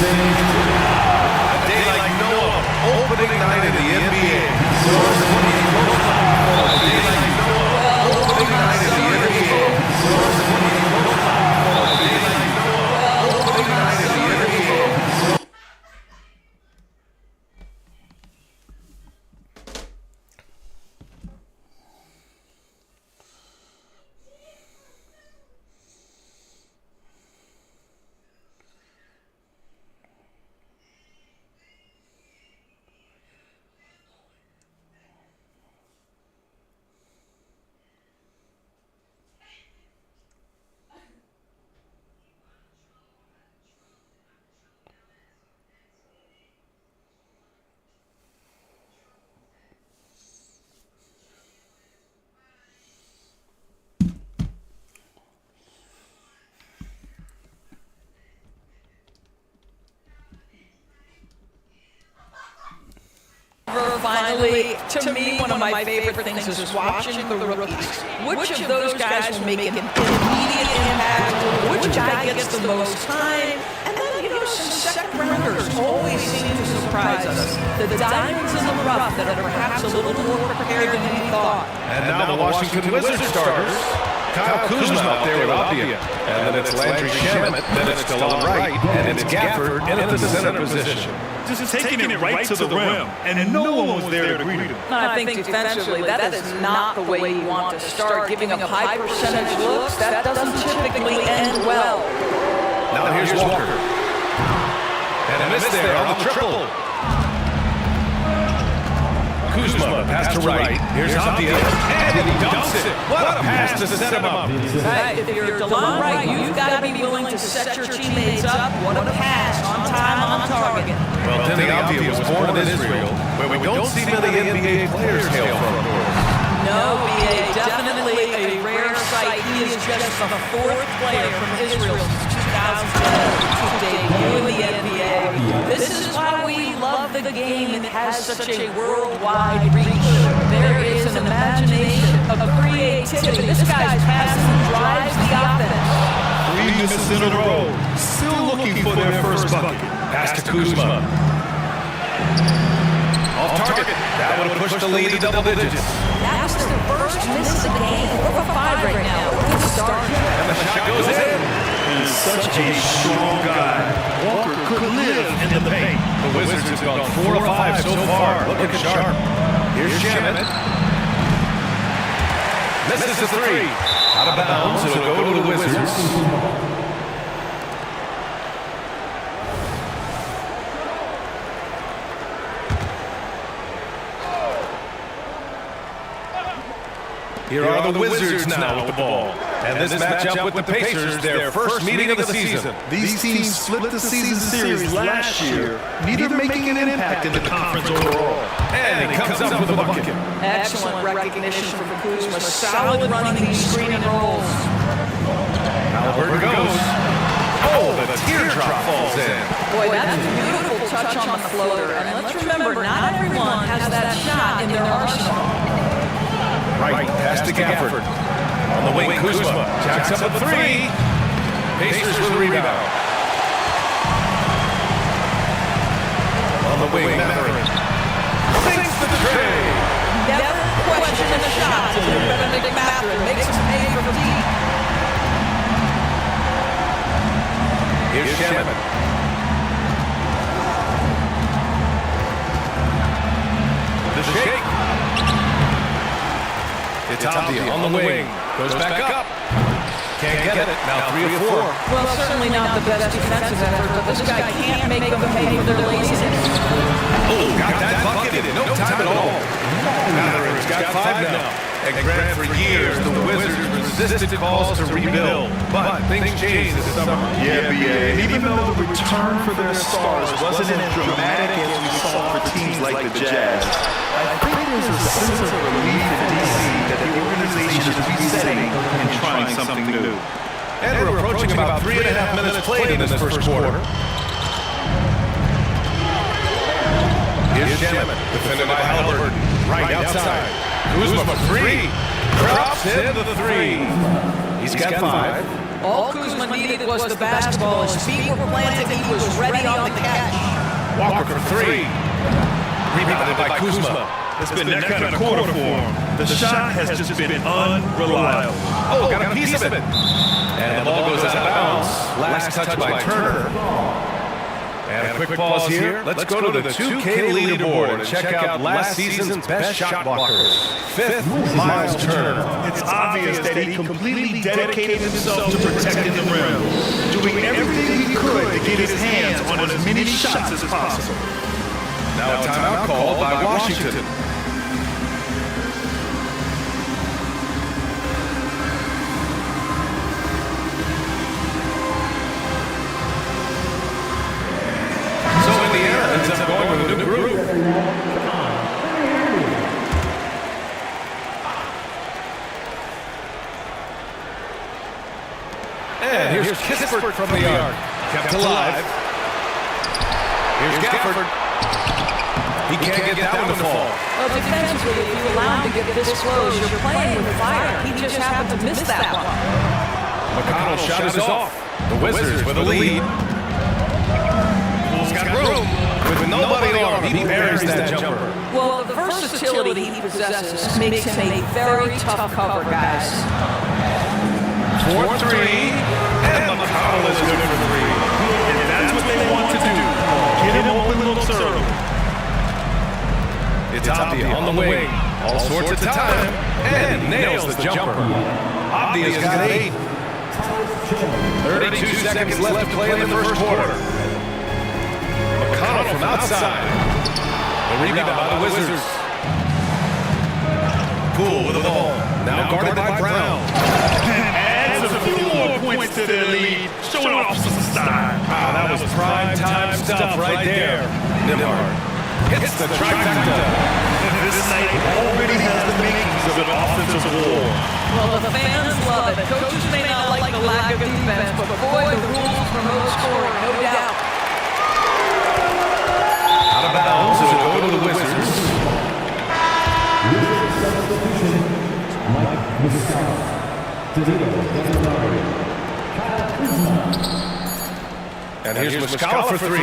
A day like no other. Opening night in the NBA. A day like no other. Opening night in the NBA. A day like no other. Opening night in the NBA. Finally, to me, one of my favorite things is watching the rookies. Which of those guys will make an immediate impact? Which guy gets the most time? And then, some second rounders always seem to surprise us. The diamonds in the rough that are perhaps a little more prepared than we thought. And now the Washington Wizards starters. Kyle Kuzma out there with Avdija. And then it's Landry Shamet. Then it's Delon Wright. And it's Gafford in at the center position. Just taking it right to the rim, and no one was there to greet him. I think defensively, that is not the way you want to start. Giving up high percentage looks, that doesn't typically end well. Now here's Walker. And a miss there on the triple. Kuzma, pass to right. Here's Avdija. And he dumps it. What a pass to set him up. Right, if you're Delon Wright, you've got to be willing to set your teammates up. What a pass, on time, on target. Well, Deni Avdija was born in Israel, where we don't see many NBA players hail from. No, BA, definitely a rare sight. He is just the fourth player from Israel since 2010 to debut in the NBA. This is why we love the game. It has such a worldwide reach. There is an imagination, a creativity. This guy's passes and drives the offense. 3 misses in a row. Still looking for their first bucket. Pass to Kuzma. Off target. That would have pushed the lead to double digits. That was their first miss of the game. Over 5 right now. Good start. And the shot goes in. He's such a strong guy. Walker could live in the paint. The Wizards have gone 4 of 5 so far. Looking sharp. Here's Shamet. Misses the 3. Out of bounds. It'll go to the Wizards. Here are the Wizards now with the ball. And this matchup with the Pacers, their first meeting of the season. These teams split the season series last year, neither making an impact in the conference overall. And he comes up with a bucket. Excellent recognition from Kuzma. Solid running these screen and rolls. Albert goes. Oh, the teardrop falls in. Boy, that's a beautiful touch on the floater. And let's remember, not everyone has that shot in their arsenal. Right, pass to Gafford. On the wing, Kuzma jacks up a 3. Pacers with a rebound. On the wing, Mathurin. Sinks the tray. Never question the shot. Benedict Mathurin makes him pay for deep. Here's Shamet. The shake. It's Avdija on the wing. Goes back up. Can't get it. Now 3 of 4. Well, certainly not the best defensive effort, but this guy can't make them pay for their laziness. Oh, got that bucket in no time at all. Mathurin's got 5 now. And Grant, for years, the Wizards resisted calls to rebuild. But things changed this summer. Yeah, BA. Even though the return for their stars wasn't as dramatic as we saw for teams like the Jazz, I think there's a sense of relief in DC that the organization is resetting and trying something new. And we're approaching about 3.5 minutes played in this first quarter. Here's Shamet, defended by Halliburton. Right outside. Kuzma for 3. drops in the three. He's got 5. All Kuzma needed was the basketball. His feet were planted. He was ready on the catch. Walker for 3. Rebounded by Kuzma. It's been that kind of quarter for him. The shot has just been unreliable. Oh, got a piece of it. And the ball goes out of bounds. Last touch by Turner. And a quick pause here. Let's go to the 2K leaderboard and check out last season's best shot blockers. 5th, Miles Turner. It's obvious that he completely dedicated himself to protecting the rim, doing everything he could to get his hands on as many shots as possible. Now a timeout called by Washington. So Indiana ends up going with a new group. And here's Kispert from the arc. Kept alive. Here's Gafford. He can't get that one to fall. Well, defensively, if you allow him to get this close, you're playing with fire. He just happened to miss that one. McConnell's shot is off. The Wizards with a lead. He's got room. With nobody on him, he buries that jumper. Well, the versatility he possesses makes him a very tough cover, guys. 4-3, and McConnell is good for 3. And that's what they want to do. Get him open looks early. It's Abdia on the wing, all sorts of time, and nails the jumper. Abdia's got 8. 32 seconds left to play in the first quarter. McConnell from outside. The rebound by the Wizards. Poole with the ball, now guarded by Brown. Adds a few more points to their lead, showing off some style. Wow, that was prime time stuff right there. Nembhard hits the trifecta. This night already has the makings of an offensive war. Well, the fans love it. Coaches may not like the lack of defense, but boy, the rules promote scoring, no doubt. Out of bounds, it'll go to the Wizards. And here's Muscala for 3.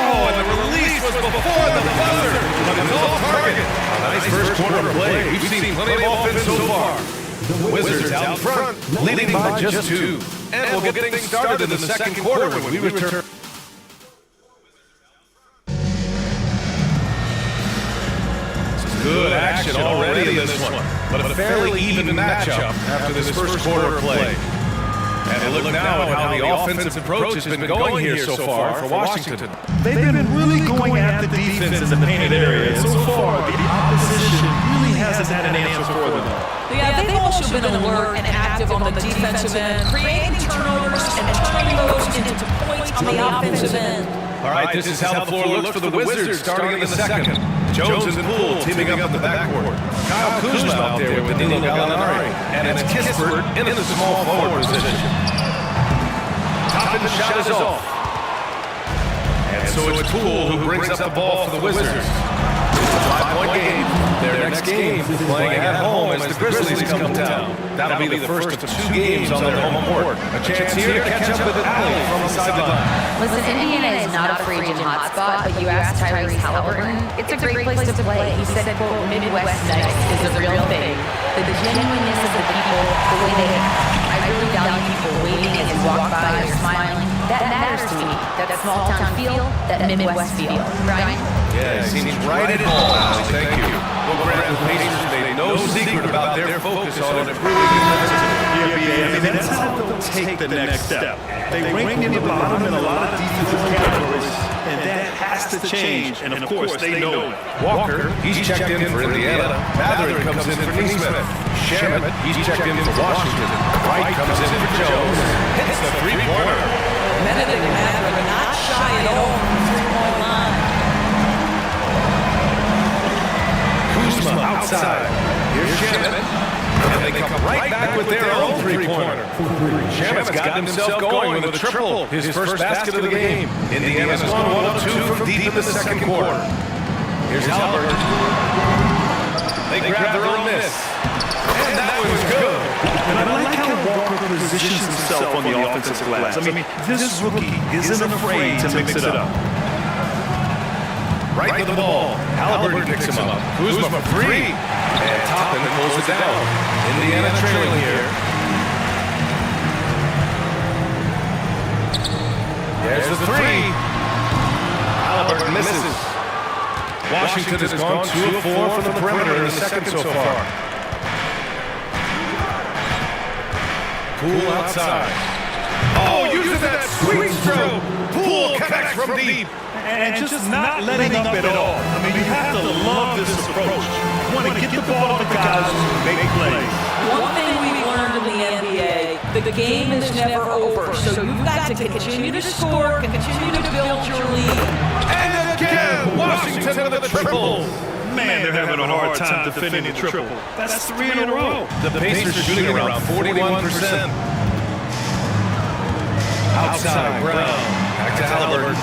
Oh, and the release was before the buzzer, but it was off target. A nice first quarter of play. We've seen plenty of offense so far. The Wizards out front, leading by just 2. And we'll get things started in the second quarter when we return. Good action already in this one, but a fairly even matchup after this first quarter of play. And look now at how the offensive approach has been going here so far for Washington. They've been really going at the defense in the painted area. And so far, the opposition really hasn't had an answer for them. Yeah, they've also been alert and active on the defensive end, creating turnovers and turning those into points on the offensive end. All right, this is how the floor looks for the Wizards starting in the second. Jones and Poole teaming up in the backcourt. Kyle Kuzma out there with Danilo Gallinari. And it's Kispert in the small forward position. Toppin shot is off. And so it's Poole who brings up the ball for the Wizards. It's a 5-point game. Their next game playing at home as the Grizzlies come to town. That'll be the first of 2 games on their home court. A chance here to catch up with Allie from the sideline. Listen, Indiana is not a free agent hotspot, but you asked Tyrese Halliburton, it's a great place to play. He said, quote, Midwest nice is a real thing. The genuineness of the people, the way they I really value people waving as you walk by or smiling. That matters to me. That small town feel, that Midwest feel. Brian? Yeah, he seems right at home, Allie. Thank you. Well, Grant, the Pacers made no secret about their focus on improving defensively. Yeah, that's how they'll take the next step. They rank in the bottom in a lot of defensive categories, and that has to change, and of course, they know it. Walker, he's checked in for Indiana. Mathurin comes in for Neesmith. Shamet, he's checked in for Washington. Wright comes in for Jones. Hits the three-pointer. Benedict and Mathurin not shy at all from the three-point line. Kuzma outside. Here's Shamet. And they come right back with their own three-pointer. Shamet's gotten himself going with a triple, his first basket of the game. Indiana's gone 1 of 2 from deep in the second quarter. Here's Halliburton. They grab their own miss. positions himself on the offensive glass. I mean, this rookie isn't afraid to mix it up. Right with the ball. Halliburton picks him up. Kuzma for three. And Toppin pulls it down. Indiana trailing here. There's the three. Halliburton misses. Washington has gone 2 of 4 from the perimeter in the second so far. Poole outside. Oh, using that sweet stroke. Poole connects from deep. And just not letting up at all. I mean, you have to love this approach. You want to get the ball to the guys who make plays. One thing we've learned in the NBA, the game is never over. So you've got to continue to score, continue to build your lead. And again, Washington with a triple. Man, they're having a hard time defending the triple. That's 3 in a row. The Pacers shooting around 41%. Outside, Brown. Back to Halliburton.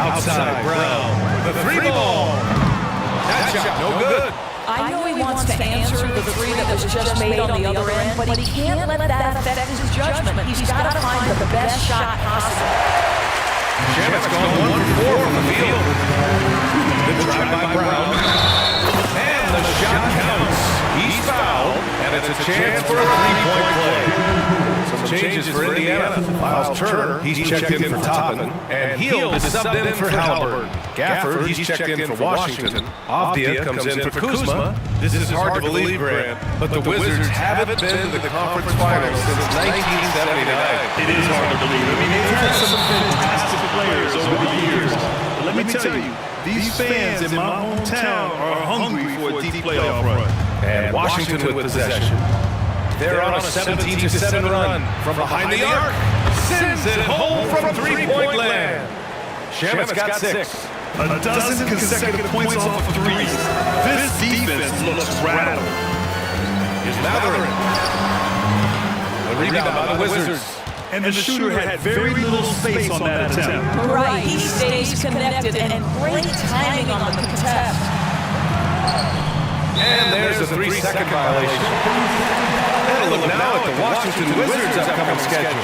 Outside, Brown. The three ball. That shot, no good. I know he wants to answer the three that was just made on the other end, but he can't let that affect his judgment. He's got to find the best shot possible. Shamet's gone 1 for 4 from the field. Good drive by Brown. And the shot counts. He's fouled, and it's a chance for a three-point play. Some changes for Indiana. Miles Turner, he's checked in for Toppin. And Hield is subbed in for Halliburton. Gafford, he's checked in for Washington. Avdia comes in for Kuzma. This is hard to believe, Grant, but the Wizards haven't been to the conference finals since 1979. It is hard to believe. I mean, they've had some fantastic players over the years. But let me tell you, these fans in my hometown are hungry for a deep playoff run. And Washington with possession. They're on a 17-7 run from behind the arc. Sends it home from three-point land. Shamet's got 6. A dozen consecutive points off of threes. This defense looks rattled. Here's Matherin. The rebound by the Wizards. And the shooter had very little space on that attempt. Right, he stays connected and great timing on the contest. And there's a 3-second violation. And a look now at the Washington Wizards' upcoming schedule.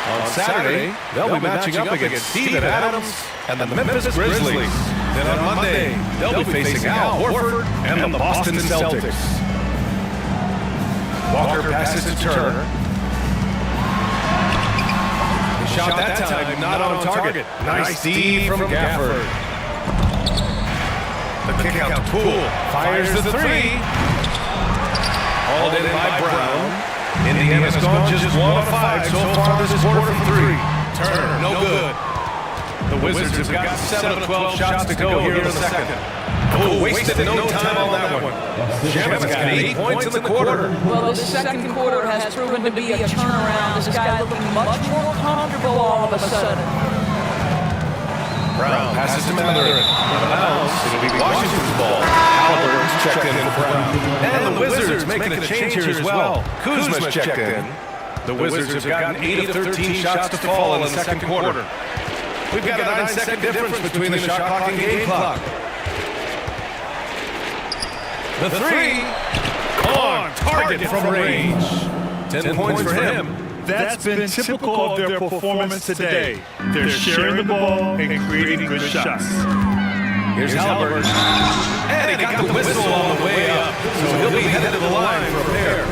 On Saturday, they'll be matching up against Steven Adams and the Memphis Grizzlies. Then on Monday, they'll be facing Al Horford and the Boston Celtics. Walker passes to Turner. The shot that time not on target. Nice D from Gafford. The kick out to Poole. Fires the three. Hauled in by Brown. Indiana's gone just 1 of 5 so far this quarter from 3. Turner, no good. The Wizards have got 7 of 12 shots to go here in the second. Oh, wasted no time on that one. Shamet's got 8 points in the quarter. Well, this second quarter has proven to be a turnaround. This guy looking much more comfortable all of a sudden. Brown passes to Matherin. It'll be Washington's ball. Halliburton's checked in for Brown. And the Wizards making a change here as well. Kuzma's checked in. The Wizards have gotten 8 of 13 shots to fall in the second quarter. We've got a 9-second difference between the shot clock and game clock. The three on target from range. 10 points for him. That's been typical of their performance today. They're sharing the ball and creating good shots. Here's Halliburton. And he got the whistle on the way up. So he'll be headed to the line for a pair.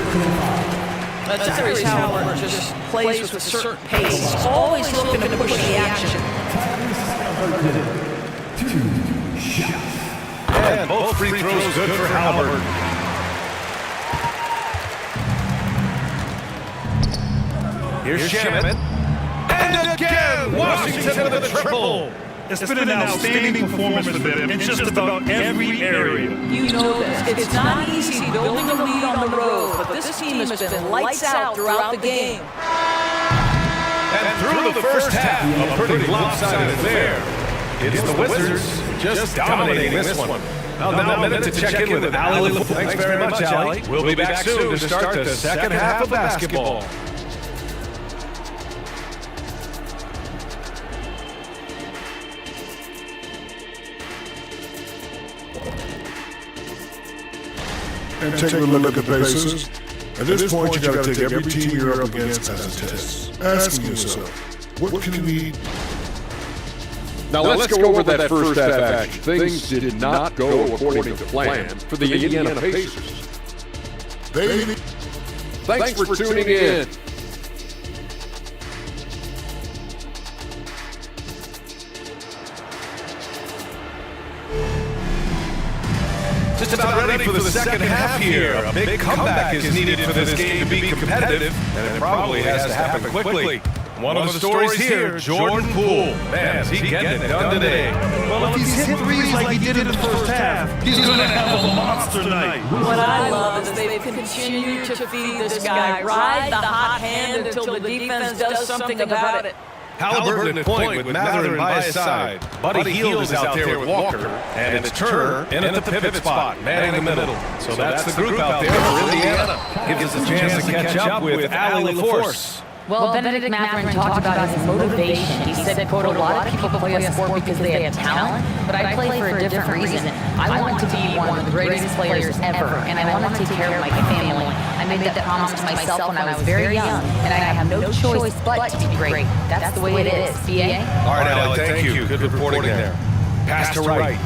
Tyrese Halliburton just plays with a certain pace. He's always looking to push the action. And both free throws good for Halliburton. Here's Shamet. And again, Washington with a triple. It's been an outstanding performance for them in just about every area. You know this. It's not easy building a lead on the road, but this team has been lights out throughout the game. And through the first half, a pretty lopsided affair. It's the Wizards just dominating this one. Now a minute to check in with Allie. Thanks very much, Allie. We'll be back soon to start the second half of basketball. And taking a look at the Pacers, At this point, you gotta take every team you're up against as a test. Asking yourself, what can we... Now let's go over that first half action. Things did not go according to plan for the Indiana Pacers. Thanks for tuning in. Just about ready for the second half here. A big comeback is needed for this game to be competitive, and it probably has to happen quickly. One of the stories here, Jordan Poole. Man, is he getting it done today. Well, if he's hit threes like he did in the first half, he's going to have a monster night. What I love is they've continued to feed this guy, ride the hot hand until the defense does something about it. Halliburton at point with Mathurin by his side. Buddy Hield is out there with Walker. And it's Turner in at the pivot spot, manning the middle. So that's the group out there for Indiana. Gives us a chance to catch up with Allie LaForce. Well, Benedict Mathurin talked about his motivation. He said, quote, a lot of people play a sport because they have talent, but I play for a different reason. I want to be one of the greatest players ever, and I want to take care of my family. I made that promise to myself when I was very young, and I have no choice but to be great. That's the way it is. B.A.? All right, Allie, thank you. Good reporting there. Pass to right.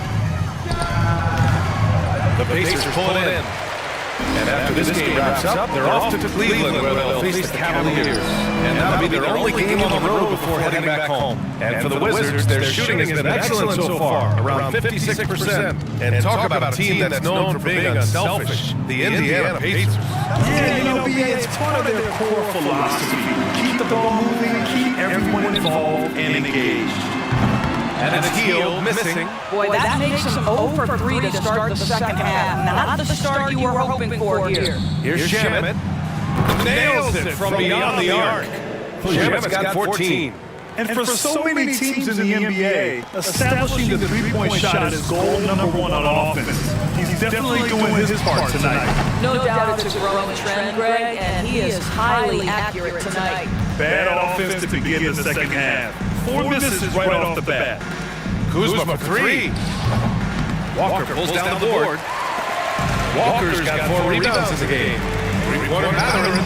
The Pacers pull it in. And after this game wraps up, they're off to Cleveland where they'll face the Cavaliers. And that'll be their only game on the road before heading back home. And for the Wizards, their shooting has been excellent so far, around 56%. And talk about a team that's known for being unselfish, the Indiana Pacers. Yeah, you know, BA, it's part of their core philosophy. Keep the ball moving, keep everyone involved and engaged. And it's Hield missing. Boy, that makes him 0 for 3 to start the second half. Not the start you were hoping for here. Here's Shamet. Nails it from beyond the arc. Shamet's got 14. And for so many teams in the NBA, establishing the three-point shot is goal number one on offense. He's definitely doing his part tonight. No doubt it's a growing trend, Greg, and he is highly accurate tonight. Bad offense to begin the second half. 4 misses right off the bat. Kuzma for 3. Walker pulls down the board. Walker's got 4 rebounds in the game. Three-pointer Mathurin.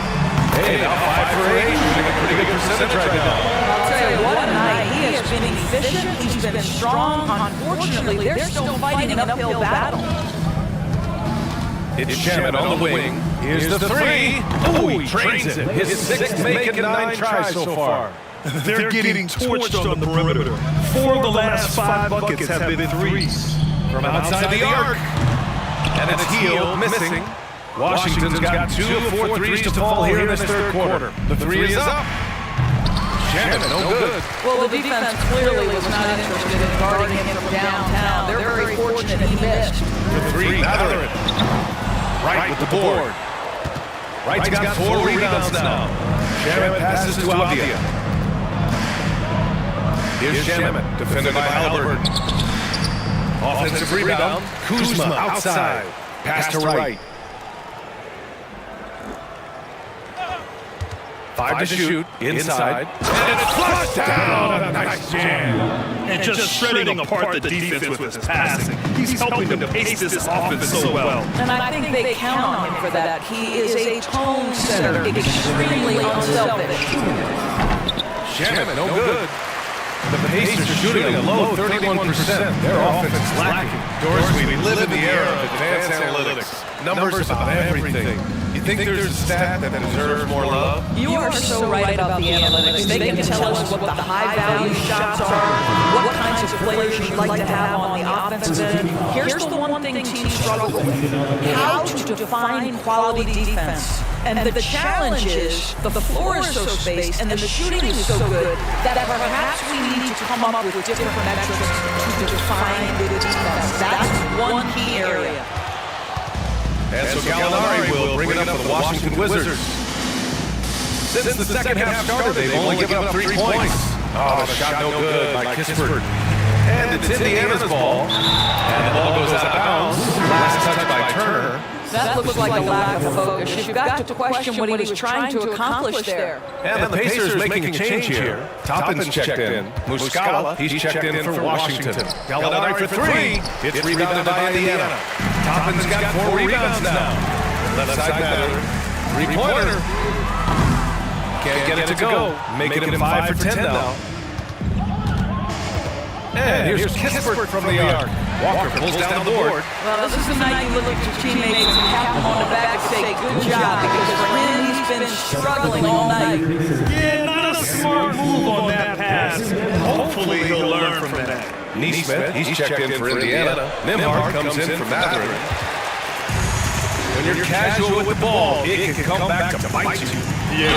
Hey, now 5 for 8. Shooting a pretty good percentage right now. I'll tell you what, tonight he has been efficient. He's been strong. Unfortunately, they're still fighting an uphill battle. It's Shamet on the wing. Here's the 3. Oh, he trains it. His 6th make and 9 tries so far. They're getting torched on the perimeter. 4 of the last 5 buckets have been threes. From outside the arc. And it's Hield missing. Washington's got 2 of 4 threes to fall here in this third quarter. The 3 is up. Shamet, no good. Well, the defense clearly was not interested in guarding him from downtown. They're very fortunate he missed. The 3, Mathurin. Wright with the board. Wright's got 4 rebounds now. Shamet passes to Avdia. Here's Shamet, defended by Halliburton. Offensive rebound. Kuzma outside. Pass to Wright. 5 to shoot. Inside. And it's flushed down. A nice jam. And just shredding apart the defense with his passing. He's helping to pace this offense so well. And I think they count on him for that. He is a tone setter, extremely unselfish. Shamet, no good. The Pacers are shooting a low 31%. Their offense is lacking. Dorsey, we live in the era of advanced analytics. Numbers about everything. You think there's a stat that deserves more love? You are so right about the analytics. They can tell us what the high-value shots are, what kinds of players you'd like to have on the offensive end. Here's the one thing teams struggle with: how to define quality defense. And the challenge is the floor is so spaced and the shooting is so good that perhaps we need to come up with different metrics to define the defense. That's one key area. And so Gallinari will bring it up for the Washington Wizards. Since the second half started, they've only given up 3 points. Oh, the shot no good by Kispert. And it's Indiana's ball. And the ball goes out of bounds. Last touch by Turner. That looks like a lack of focus. You've got to question what he was trying to accomplish there. And the Pacers making a change here. Toppin's checked in. Muscala, he's checked in for Washington. Gallinari for 3. It's rebounded by Indiana. Toppin's got 4 rebounds now. Left side Mathurin. Three-pointer. Can't get it to go. Making him 5 for 10 now. And here's Kispert from the arc. Walker pulls down the board. Well, this is the night you look at your teammates and pat them on the back and say, good job, because for him, he's been struggling all night. Yeah, not a smart move on that pass. Hopefully he'll learn from that. Neesmith, he's checked in for Indiana. Nembhard comes in for Matherin. When you're casual with the ball, it can come back to bite you. Yeah,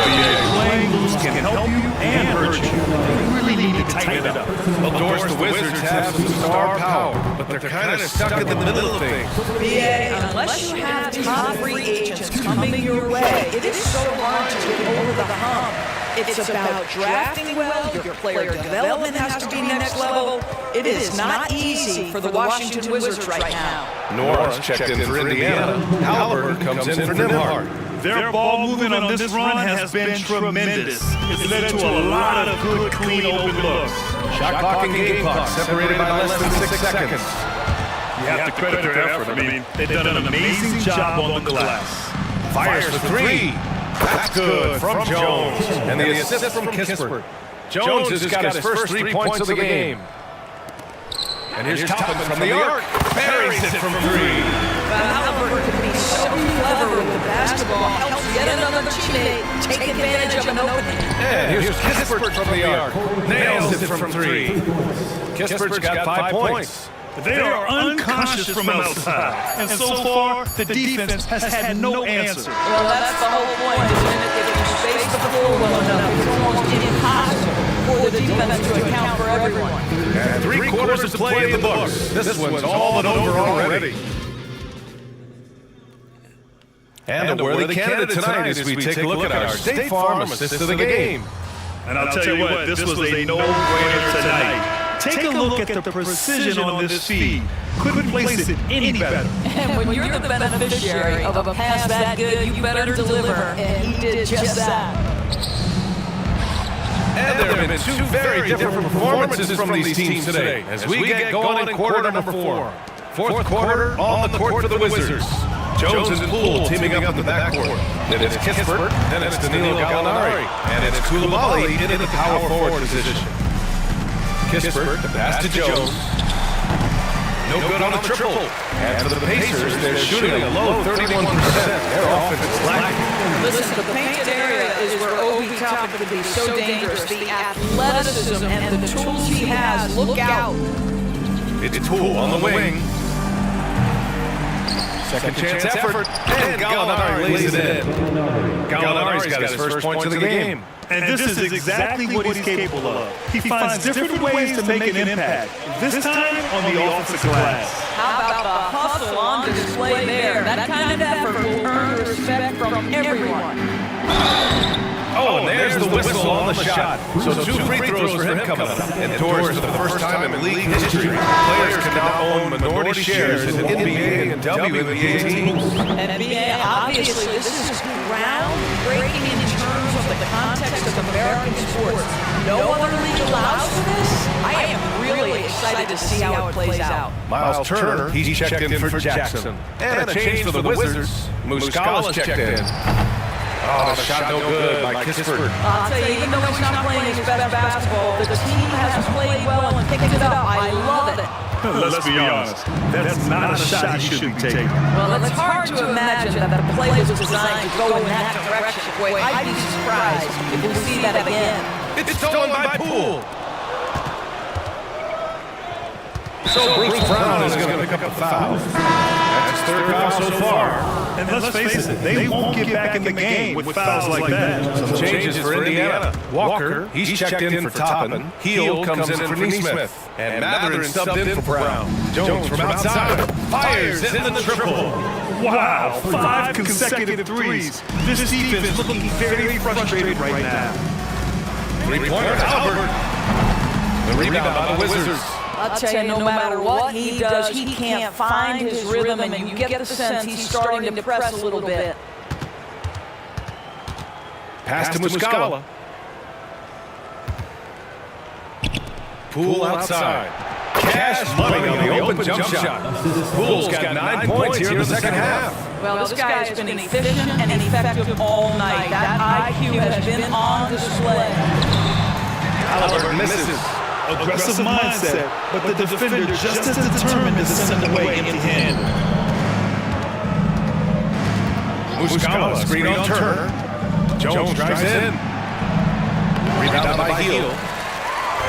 playing loose can help you and hurt you. You really need to tighten it up. Of course, the Wizards have some star power, but they're kind of stuck in the middle of things. BA, unless you have top free agents coming your way, it is so hard to get over the hump. It's about drafting well, your player development has to be next level. It is not easy for the Washington Wizards right now. Norris checked in for Indiana. Halliburton comes in for Nembhard. Their ball movement on this run has been tremendous. It's led to a lot of good, clean, open looks. Shot clock and game clock separated by less than 6 seconds. You have to credit their effort. I mean, they've done an amazing job on the glass. Fires for 3. That's good from Jones. And the assist from Kispert. Jones has got his first 3 points of the game. And here's Toppin from the arc. Buries it from 3. Halliburton can be so clever with the basketball, helps yet another teammate take advantage of an opening. And here's Kispert from the arc. Nails it from 3. Kispert's got 5 points. They are unconscious from outside. And so far, the defense has had no answer. Well, that's the whole point, isn't it? If you space the floor well enough, it's almost impossible for the defense to account for everyone. And 3 quarters of play in the books. This one's all but over already. And a worthy candidate tonight as we take a look at our State Farm assist of the game. And I'll tell you what, this was a no-brainer tonight. Take a look at the precision on this feed. Couldn't place it any better. And when you're the beneficiary of a pass that good, you better deliver. And he did just that. And there have been 2 very different performances from these teams today as we get going in quarter number 4. Fourth quarter on the court for the Wizards. Jones and Poole teaming up in the backcourt. Then it's Kispert, then it's Danilo Gallinari, and it's Coulibaly in the power forward position. Kispert, the pass to Jones. No good on the triple. And for the Pacers, they're shooting a low 31%. Their offense is lacking. Listen, the painted area is where Obi Toppin could be so dangerous. The athleticism and the tools he has, look out. It's Poole on the wing. Second chance effort, and Gallinari lays it in. Gallinari's got his first points of the game. And this is exactly what he's capable of. He finds different ways to make an impact. This time on the offensive glass. How about the hustle on display there? That kind of effort will earn respect from everyone. Oh, and there's the whistle on the shot. So 2 free throws for him coming up. And Doors, for the first time in league history, players can now own minority shares in NBA and WNBA teams. And NBA, obviously, this is groundbreaking in terms of the context of American sports. No other league allows for this. I am really excited to see how it plays out. Miles Turner, he's checked in for Jackson. And a change for the Wizards. Muscala's checked in. Oh, the shot no good by Kispert. I'll tell you, even though he's not playing his best basketball, the team has played well and picked it up. I love it. Let's be honest, that's not a shot he should be taking. Well, it's hard to imagine that the play was designed to go in that direction. Boy, I'd be surprised if we see that again. It's stolen by Poole. So Bruce Brown is going to pick up a foul. That's 3rd foul so far. And let's face it, they won't get back in the game with fouls like that. Some changes for Indiana. Walker, he's checked in for Toppin. Heel comes in for Neesmith. And Matherin subbed in for Brown. Jones from outside fires in the triple. Wow, 5 consecutive threes. This defense looking very frustrated right now. 3-pointer Albert. The rebound by the Wizards. I'll tell you, no matter what he does, he can't find his rhythm, and you get the sense he's starting to press a little bit. Pass to Muscala. Poole outside. Cash money on the open jump shot. Poole's got 9 points here in the second half. Well, this guy has been efficient and effective all night. That IQ has been on display. Halliburton misses. Aggressive mindset, but the defender just as determined to send away empty-handed. Muscala, screen on Turner. Jones drives in. Rebounded by Hield.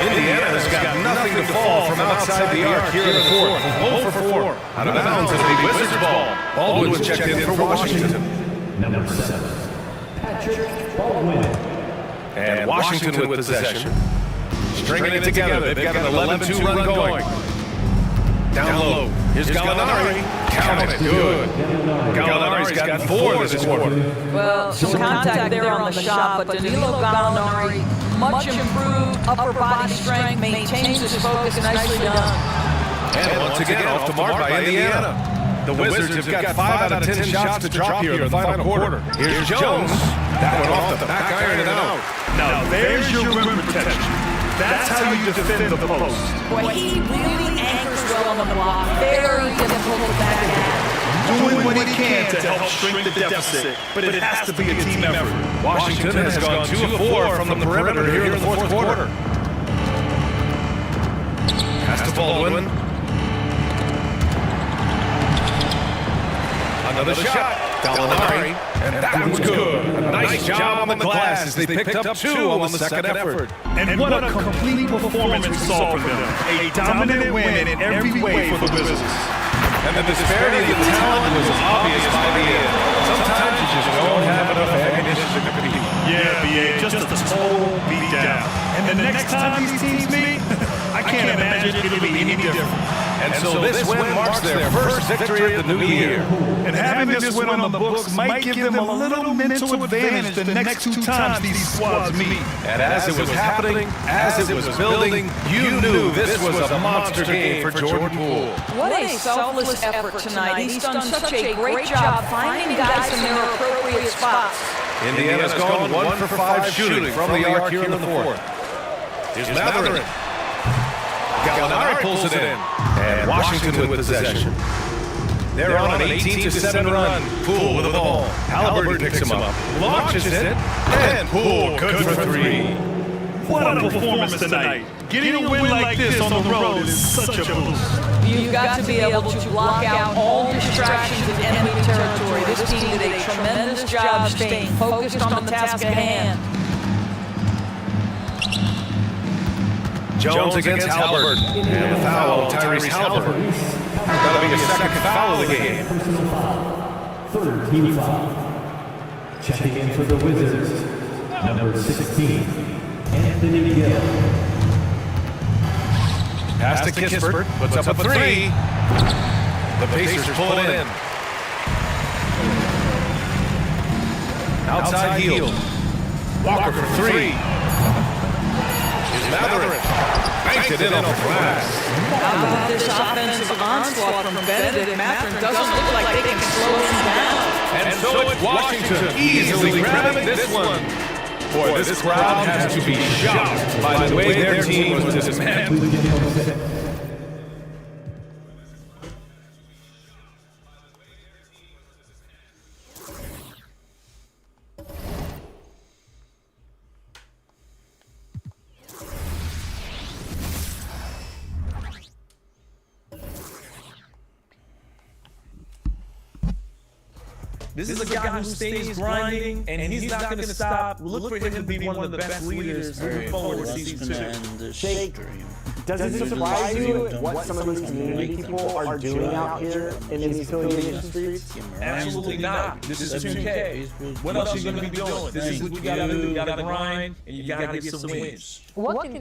Indiana's got nothing to fall from outside the arc here in the fourth. 0 for 4. Out of bounds, it'll be Wizards ball. Baldwin checked in for Washington. Number 7, Patrick Baldwin. And Washington with possession. Stringing it together. They've got an 11-2 run going. Down low. Here's Gallinari. Count it. Good. Gallinari's got 4 this quarter. Well, some contact there on the shot, but Danilo Gallinari, much improved upper body strength, maintains his focus, nicely done. And once again, off to mark by Indiana. The Wizards have got 5 out of 10 shots to drop here in the final quarter. Here's Jones. That one off the back iron and out. Now there's your rim protection. That's how you defend the post. Boy, he really anchors well on the block. Very difficult to back at. Doing what he can to help shrink the deficit, but it has to be a team effort. Washington has gone 2 of 4 from the perimeter here in the fourth quarter. Pass to Baldwin. Another shot. Gallinari. And that one's good. A nice job on the glass as they picked up 2 on the second effort. And what a complete performance we saw from them. A dominant win in every way for the Wizards. And the disparity of talent was obvious by the end. Sometimes you just don't have enough ammunition to compete. Yeah, BA, just a total beatdown. And the next time these teams meet, I can't imagine it'll be any different. And so this win marks their first victory of the new year. And having this win on the books might give them a little mental advantage the next 2 times these squads meet. And as it was happening, as it was building, you knew this was a monster game for Jordan Poole. What a selfless effort tonight. He's done such a great job finding guys in their appropriate spots. Indiana's gone 1 for 5 shooting from the arc here in the fourth. Here's Mathurin. Gallinari pulls it in. And Washington with possession. They're on an 18-7 run. Poole with the ball. Halliburton picks him up. Launches it. And Poole good for 3. What a performance tonight. Getting a win like this on the road is such a boost. You've got to be able to block out all distractions in enemy territory. This team did a tremendous job staying focused on the task at hand. Jones against Halliburton. And a foul on Tyrese Halliburton. That'll be a second foul of the game. Personal foul. 3rd team foul. Checking in for the Wizards, number 16, Anthony Gill. Pass to Kispert. Puts up a 3. The Pacers pull it in. Outside Hield. Walker for 3. Mathurin banked it in on the glass. How about this offensive onslaught from Benedict Mathurin? Doesn't look like they can slow him down. And so it's Washington easily grabbing this one. Boy, this crowd has to be shocked by the way their team was dismantled. This is a guy who stays grinding, and he's not going to stop. Look for him to be one of the best leaders moving forward to season 2. Shake. Does it surprise you what some of these community people are doing out here in these affiliation streets? Absolutely not. This is 2K. What else are you going to be doing? This is what you got to do. You got to grind, and you got to get some wins. What can